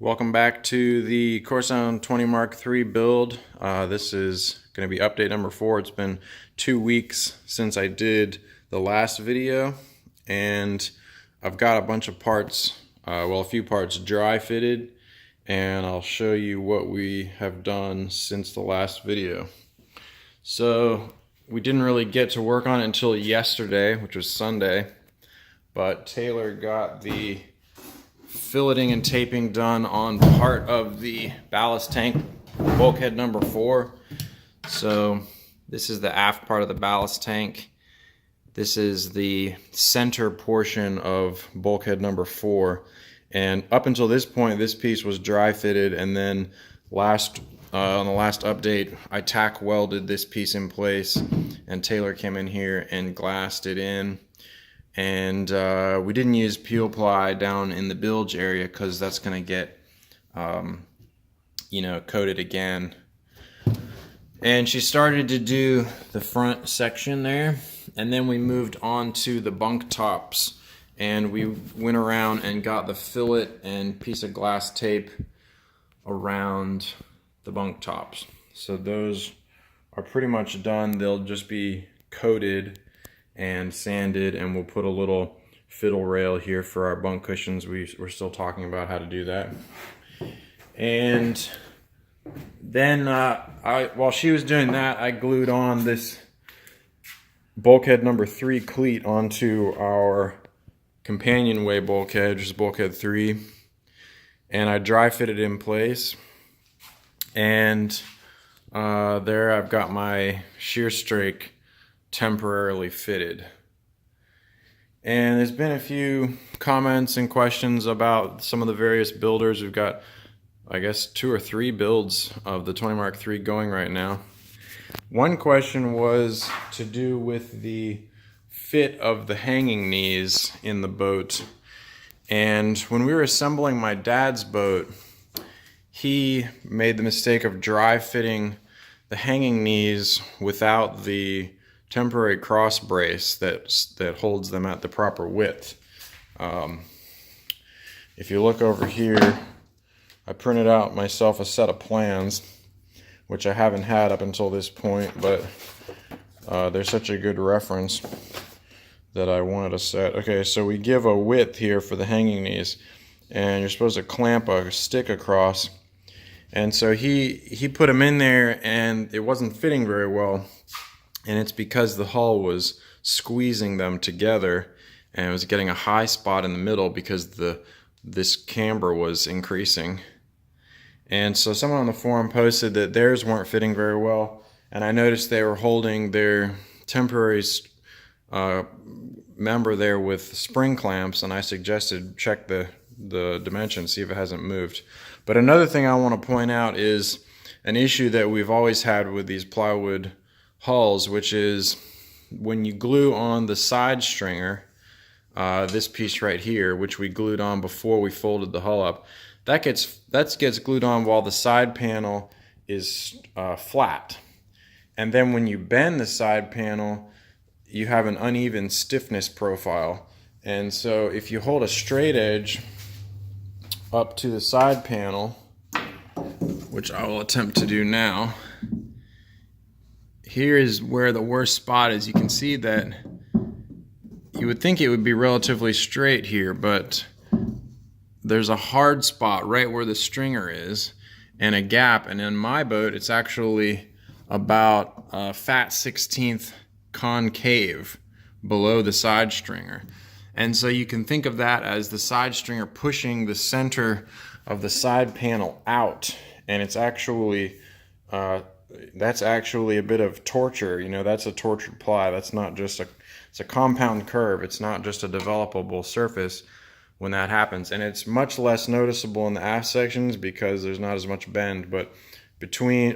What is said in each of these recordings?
Welcome back to the Corsound 20 Mark III build. This is going to be update number 4. It's been 2 weeks since I did the last video, and I've got a bunch of parts, a few parts dry fitted, and I'll show you what we have done since the last video. So we didn't really get to work on it until yesterday, which was Sunday, but Taylor got the filleting and taping done on part of the ballast tank, bulkhead number 4. So this is the aft part of the ballast tank. This is the center portion of bulkhead number 4. And up until this point, this piece was dry fitted, and then on the last update, I tack welded this piece in place, and Taylor came in here and glassed it in. And we didn't use peel ply down in the bilge area because that's going to get, coated again. And she started to do the front section there, and then we moved on to the bunk tops, and we went around and got the fillet and piece of glass tape around the bunk tops. So those are pretty much done. They'll just be coated and sanded, and we'll put a little fiddle rail here for our bunk cushions. We're still talking about how to do that. And then while she was doing that, I glued on this bulkhead number 3 cleat onto our companionway bulkhead, which is bulkhead 3, and I dry fitted in place. And there I've got my shear strake temporarily fitted. And there's been a few comments and questions about some of the various builders. We've got, I guess, 2 or 3 builds of the 20 Mark III going right now. One question was to do with the fit of the hanging knees in the boat. And when we were assembling my dad's boat, he made the mistake of dry fitting the hanging knees without the temporary cross brace that holds them at the proper width. If you look over here, I printed out myself a set of plans, which I haven't had up until this point, but they're such a good reference that I wanted a set. Okay, so we give a width here for the hanging knees, and you're supposed to clamp a stick across. And so he put them in there, and it wasn't fitting very well. And it's because the hull was squeezing them together, and it was getting a high spot in the middle because this camber was increasing. And so someone on the forum posted that theirs weren't fitting very well, and I noticed they were holding their temporary member there with spring clamps, and I suggested check the dimensions, see if it hasn't moved. But another thing I want to point out is an issue that we've always had with these plywood hulls, which is when you glue on the side stringer, this piece right here, which we glued on before we folded the hull up, that gets glued on while the side panel is flat. And then when you bend the side panel, you have an uneven stiffness profile. And so if you hold a straight edge up to the side panel, which I will attempt to do now, here is where the worst spot is. You can see that you would think it would be relatively straight here, but there's a hard spot right where the stringer is and a gap. And in my boat, it's actually about a fat 16th concave below the side stringer. And so you can think of that as the side stringer pushing the center of the side panel out. And it's actually that's actually a bit of torture. You know, that's a tortured ply. That's not just it's a compound curve. It's not just a developable surface when that happens. And it's much less noticeable in the aft sections because there's not as much bend. But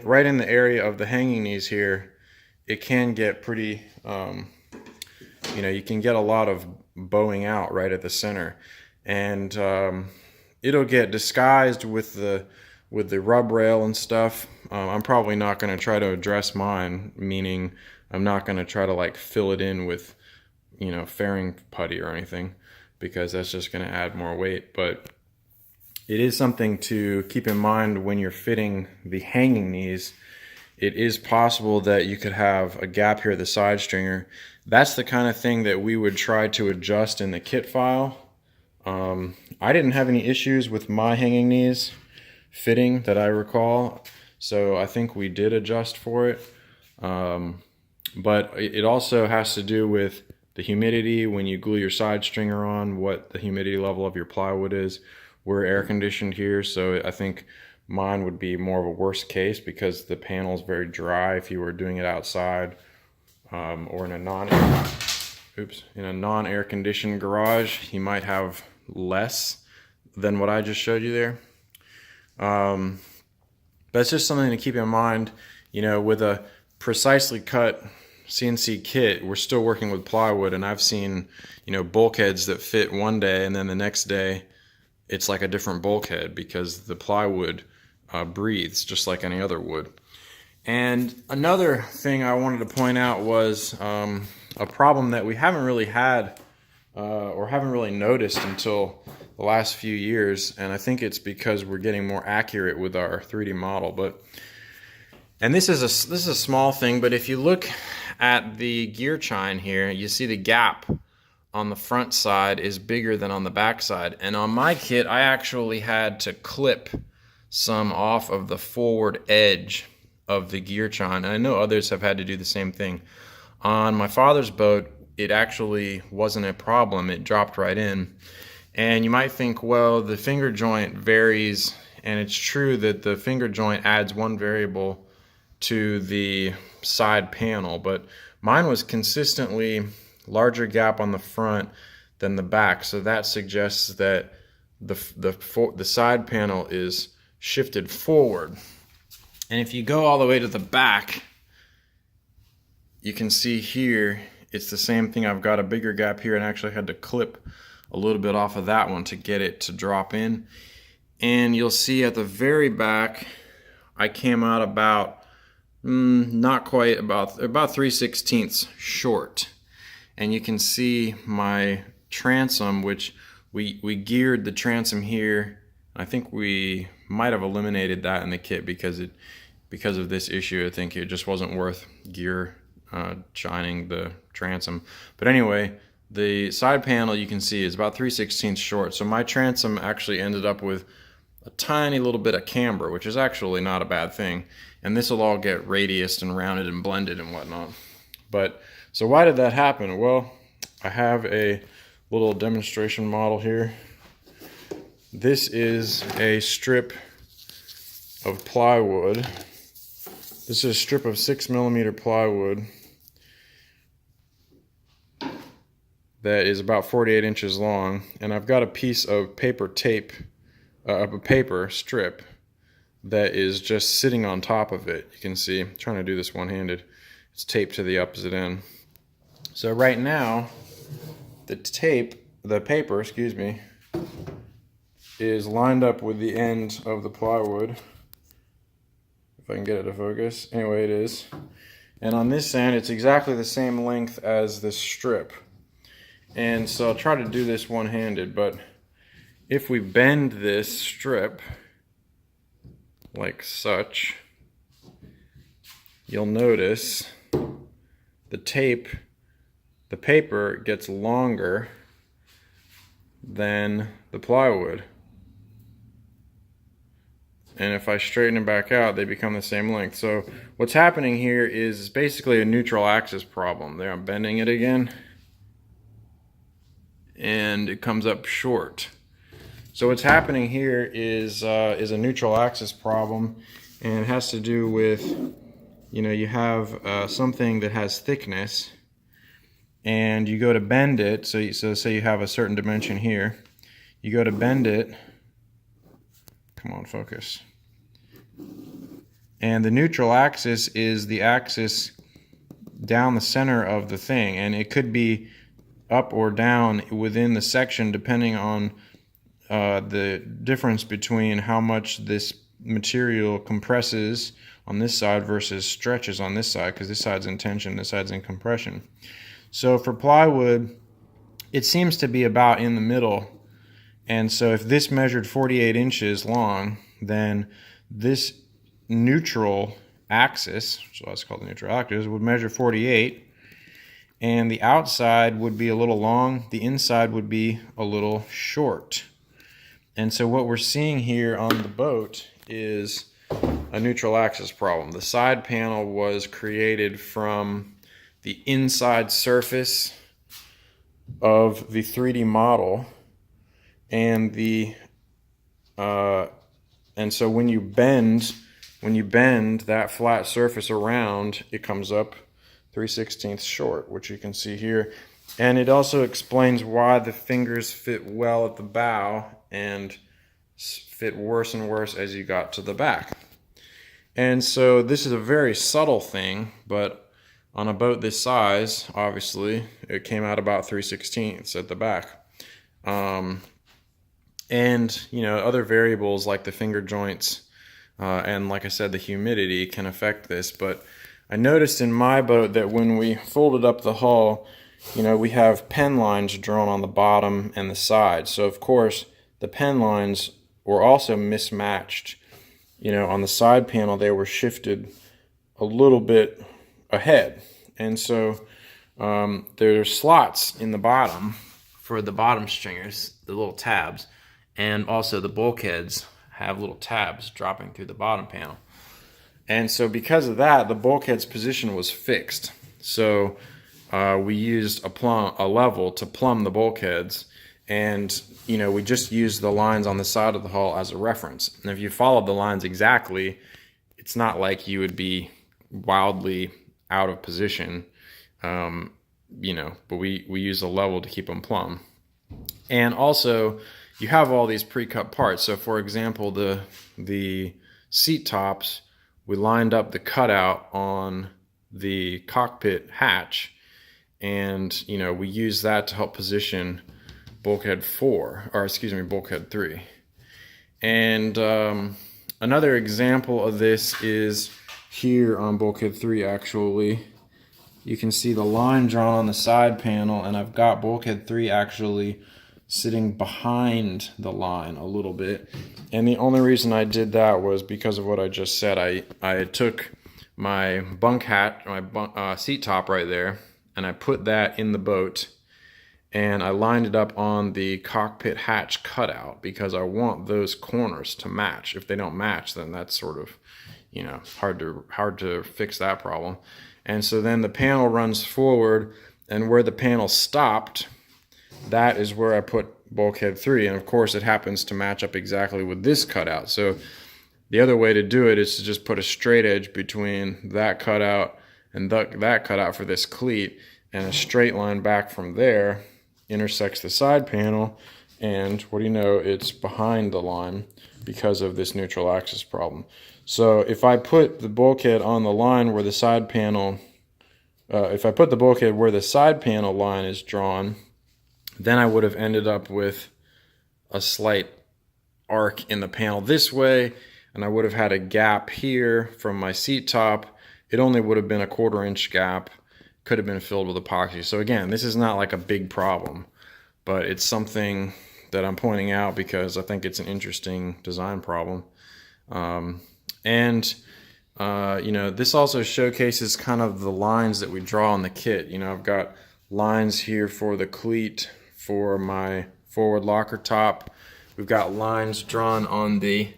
right in the area of the hanging knees here, it can get pretty, you can get a lot of bowing out right at the center. And it'll get disguised with the rub rail and stuff. I'm probably not going to try to address mine, meaning I'm not going to try to like fill it in with, fairing putty or anything, because that's just going to add more weight. But it is something to keep in mind when you're fitting the hanging knees. It is possible that you could have a gap here at the side stringer. That's the kind of thing that we would try to adjust in the kit file. I didn't have any issues with my hanging knees fitting that I recall, so I think we did adjust for it. But it also has to do with the humidity when you glue your side stringer on, what the humidity level of your plywood is. We're air conditioned here, so I think mine would be more of a worst case because the panel is very dry if you were doing it outside or in a non-air conditioned garage. You might have less than what I just showed you there. But it's just something to keep in mind. You know, with a precisely cut CNC kit, we're still working with plywood, and I've seen, you know, bulkheads that fit one day and then the next day it's like a different bulkhead because the plywood breathes just like any other wood. And another thing I wanted to point out was a problem that we haven't really had or haven't really noticed until the last few years, and I think it's because we're getting more accurate with our 3D model. And this is a small thing, but if you look at the gear chine here, you see the gap on the front side is bigger than on the back side. And on my kit, I actually had to clip some off of the forward edge of the gear chine. And I know others have had to do the same thing. On my father's boat, it actually wasn't a problem. It dropped right in. And you might think, well, the finger joint varies, and it's true that the finger joint adds one variable to the side panel, but mine was consistently larger gap on the front than the back, so that suggests that the side panel is shifted forward. And if you go all the way to the back, you can see here it's the same thing. I've got a bigger gap here and actually had to clip a little bit off of that one to get it to drop in. And you'll see at the very back I came out about not quite, about 3/16 short. And you can see my transom, which we geared the transom here. I think we might have eliminated that in the kit because of this issue. I think it just wasn't worth gear chining the transom. But anyway, the side panel you can see is about 3/16 short. So my transom actually ended up with a tiny little bit of camber, which is actually not a bad thing. And this will all get radiused and rounded and blended and whatnot. But so why did that happen? Well, I have a little demonstration model here. This is a strip of plywood. This is a strip of 6mm plywood that is about 48 inches long, and I've got a piece of paper tape, a paper strip that is just sitting on top of it. You can see, I'm trying to do this one-handed. It's taped to the opposite end. So right now, the paper, is lined up with the end of the plywood. If I can get it to focus. Anyway, it is. And on this end, it's exactly the same length as this strip. And so I'll try to do this one-handed, but if we bend this strip like such, you'll notice the paper gets longer than the plywood. And if I straighten them back out, they become the same length. So what's happening here is basically a neutral axis problem. There, I'm bending it again, and it comes up short. So what's happening here is a neutral axis problem, and it has to do with, you know, you have something that has thickness, and you go to bend it. So say you have a certain dimension here, you go to bend it. Come on, focus. And the neutral axis is the axis down the center of the thing, and it could be up or down within the section depending on the difference between how much this material compresses on this side versus stretches on this side, because this side's in tension, this side's in compression. So for plywood, it seems to be about in the middle, And so if this measured 48 inches long, then this neutral axis, so that's called the neutral axis, would measure 48, and the outside would be a little long, the inside would be a little short. And so what we're seeing here on the boat is a neutral axis problem. The side panel was created from the inside surface of the 3D model, and and so when you bend that flat surface around, it comes up 3/16 short, which you can see here. And it also explains why the fingers fit well at the bow and fit worse and worse as you got to the back. And so this is a very subtle thing, but on a boat this size, obviously, it came out about 3/16 at the back. And, you know, other variables like the finger joints and, like I said, the humidity can affect this. But I noticed in my boat that when we folded up the hull, you know, we have pen lines drawn on the bottom and the side. So, of course, the pen lines were also mismatched. You know, on the side panel, they were shifted a little bit ahead. And so there's slots in the bottom for the bottom stringers, the little tabs. And also the bulkheads have little tabs dropping through the bottom panel. And so because of that, the bulkhead's position was fixed. So we used a level to plumb the bulkheads. And, you know, we just used the lines on the side of the hull as a reference. And if you followed the lines exactly, it's not like you would be wildly out of position, you know, but we use a level to keep them plumb. And also, you have all these pre-cut parts. So for example, the seat tops, we lined up the cutout on the cockpit hatch, and, you know, we use that to help position bulkhead 3. And another example of this is here on bulkhead 3. Actually, you can see the line drawn on the side panel, and I've got bulkhead 3 actually sitting behind the line a little bit. And the only reason I did that was because of what I just said. I took my seat top right there, and I put that in the boat, and I lined it up on the cockpit hatch cutout because I want those corners to match. If they don't match, then that's sort of, you know, hard to fix that problem. And so then the panel runs forward, and where the panel stopped, that is where I put bulkhead 3, and of course it happens to match up exactly with this cutout. So the other way to do it is to just put a straight edge between that cutout and that cutout for this cleat, and a straight line back from there intersects the side panel, and what do you know, it's behind the line because of this neutral axis problem. So if I put the bulkhead on the line where the side panel, if I put the bulkhead where the side panel line is drawn, then I would have ended up with a slight arc in the panel this way, and I would have had a gap here from my seat top. It only would have been a 1/4 inch gap, could have been filled with epoxy. So again, this is not like a big problem, but it's something that I'm pointing out because I think it's an interesting design problem. You know, this also showcases kind of the lines that we draw on the kit. You know, I've got lines here for the cleat for my forward locker top. We've got lines drawn on the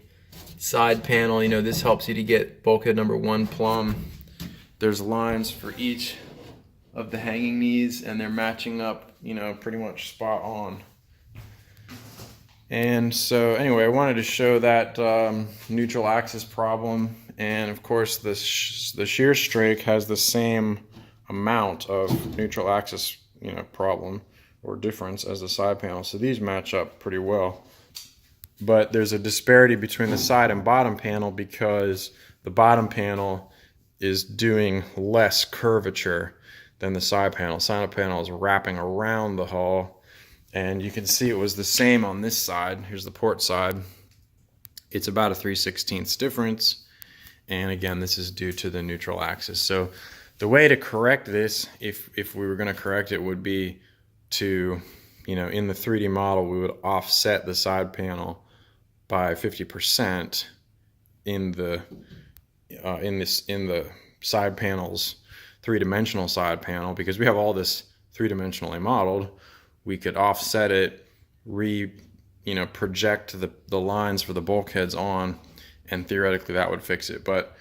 side panel. You know, this helps you to get bulkhead number 1 plumb. There's lines for each of the hanging knees, and they're matching up, you know, pretty much spot on. And so anyway, I wanted to show that neutral axis problem. And of course, the shear strake has the same amount of neutral axis, you know, problem or difference as the side panel. So these match up pretty well. But there's a disparity between the side and bottom panel because the bottom panel is doing less curvature than the side panel. Side panel is wrapping around the hull, and you can see it was the same on this side. Here's the port side. It's about a 3/16 difference, and again, this is due to the neutral axis. So the way to correct this, if we were going to correct it, would be to, in the 3D model, we would offset the side panel by 50% in the side panels, three-dimensional side panel, because we have all this three-dimensionally modeled. We could offset it, project the lines for the bulkheads on, and theoretically that would fix it. But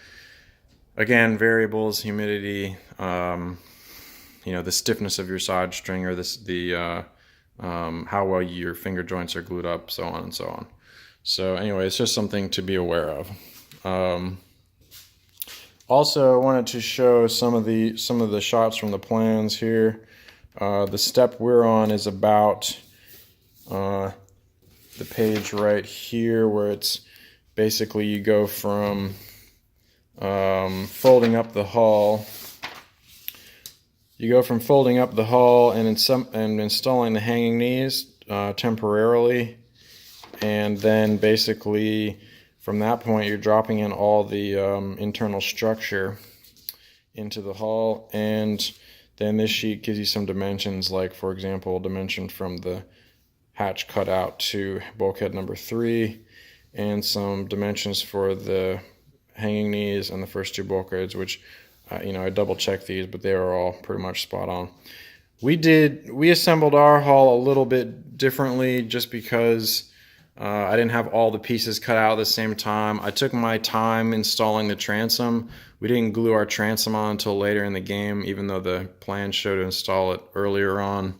again, variables, humidity, the stiffness of your side string, or how well your finger joints are glued up, so on and so on. So anyway, it's just something to be aware of. Also, I wanted to show some of the shots from the plans here. The step we're on is about the page right here, where it's basically you go from folding up the hull. You go from folding up the hull and installing the hanging knees temporarily, and then basically from that point you're dropping in all the internal structure into the hull, and then this sheet gives you some dimensions, like for example dimension from the hatch cutout to bulkhead number 3, and some dimensions for the hanging knees and the first 2 bulkheads, which I double checked these, but they were all pretty much spot on. We assembled our hull a little bit differently just because I didn't have all the pieces cut out at the same time. I took my time installing the transom. We didn't glue our transom on until later in the game, even though the plan showed to install it earlier on.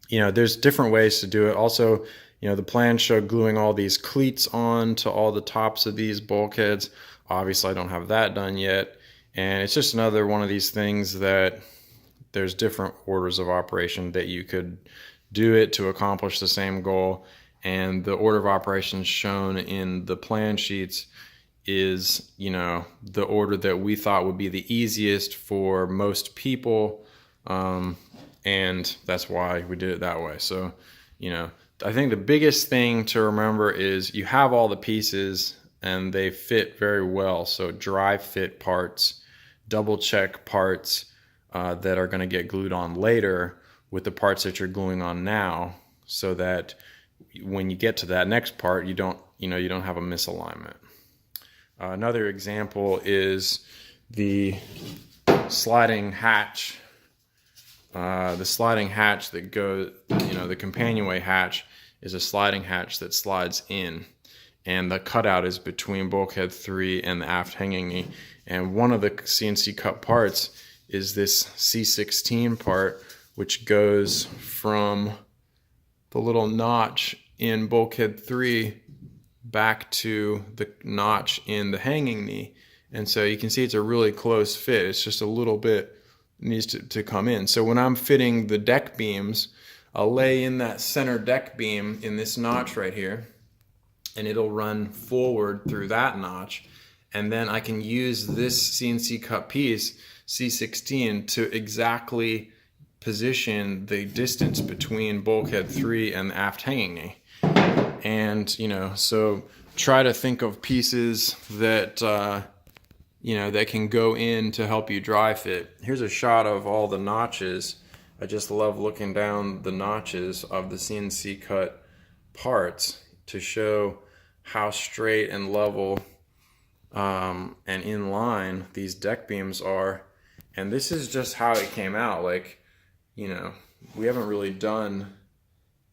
There's different ways to do it. Also, the plan showed gluing all these cleats on to all the tops of these bulkheads. Obviously, I don't have that done yet. And it's just another one of these things that there's different orders of operation that you could do it to accomplish the same goal. And the order of operations shown in the plan sheets is, the order that we thought would be the easiest for most people. And that's why we did it that way. So, I think the biggest thing to remember is you have all the pieces and they fit very well. So dry fit parts, double check parts that are going to get glued on later with the parts that you're gluing on now, so that when you get to that next part, you don't have a misalignment. Another example is the sliding hatch. The sliding hatch that goes, the companionway hatch is a sliding hatch that slides in, and the cutout is between bulkhead 3 and the aft hanging knee. And one of the CNC cut parts is this C16 part, which goes from the little notch in bulkhead 3 back to the notch in the hanging knee. And so you can see it's a really close fit. It's just a little bit needs to come in. So when I'm fitting the deck beams, I'll lay in that center deck beam in this notch right here, and it'll run forward through that notch. And then I can use this CNC cut piece, C16, to exactly position the distance between bulkhead 3 and the aft hanging knee. And, so try to think of pieces that, that can go in to help you dry fit. Here's a shot of all the notches. I just love looking down the notches of the CNC cut parts to show how straight and level and in line these deck beams are. And this is just how it came out. We haven't really done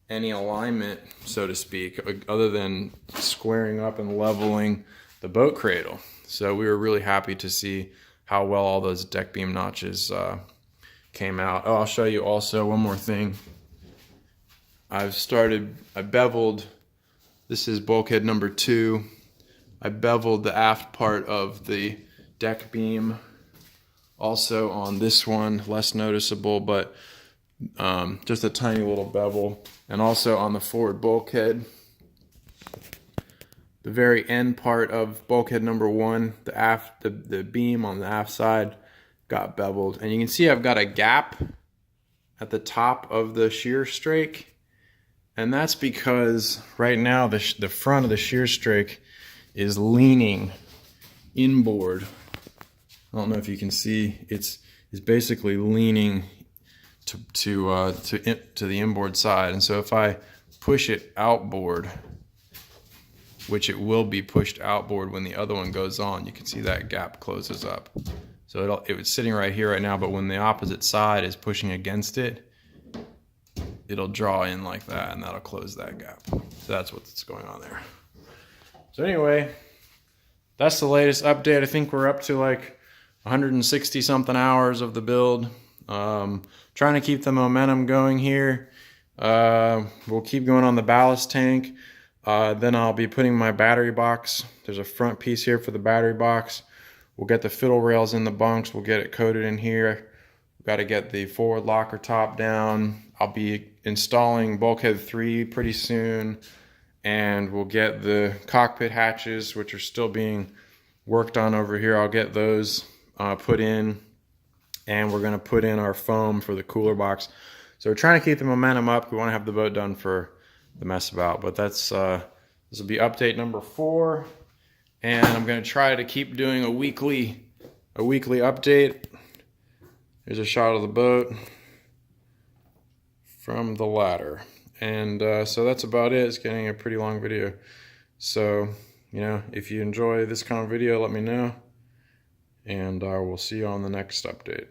any alignment, so to speak, other than squaring up and leveling the boat cradle. So we were really happy to see how well all those deck beam notches came out. Oh, I'll show you also one more thing. I beveled, this is bulkhead number 2. I beveled the aft part of the deck beam. Also on this one, less noticeable, but just a tiny little bevel. And also on the forward bulkhead, the very end part of bulkhead number 1, the beam on the aft side got beveled. And you can see I've got a gap at the top of the shear strake. And that's because right now the front of the shear strake is leaning inboard. I don't know if you can see, it's basically leaning to the inboard side. And so if I push it outboard, which it will be pushed outboard when the other one goes on, you can see that gap closes up. So it was sitting right here right now, but when the opposite side is pushing against it, it'll draw in like that, and that'll close that gap. So that's what's going on there. So anyway, that's the latest update. I think we're up to like 160 something hours of the build. Trying to keep the momentum going here. We'll keep going on the ballast tank. Then I'll be putting my battery box. There's a front piece here for the battery box. We'll get the fiddle rails in the bunks. We'll get it coated in here. We've got to get the forward locker top down. I'll be installing bulkhead 3 pretty soon. And we'll get the cockpit hatches, which are still being worked on over here. I'll get those put in. And we're going to put in our foam for the cooler box. So we're trying to keep the momentum up. We want to have the boat done for the mess about. But that's this will be update number 4. And I'm going to try to keep doing a weekly update. Here's a shot of the boat from the ladder. And so that's about it. It's getting a pretty long video. So, you know, if you enjoy this kind of video, let me know. And I will see you on the next update.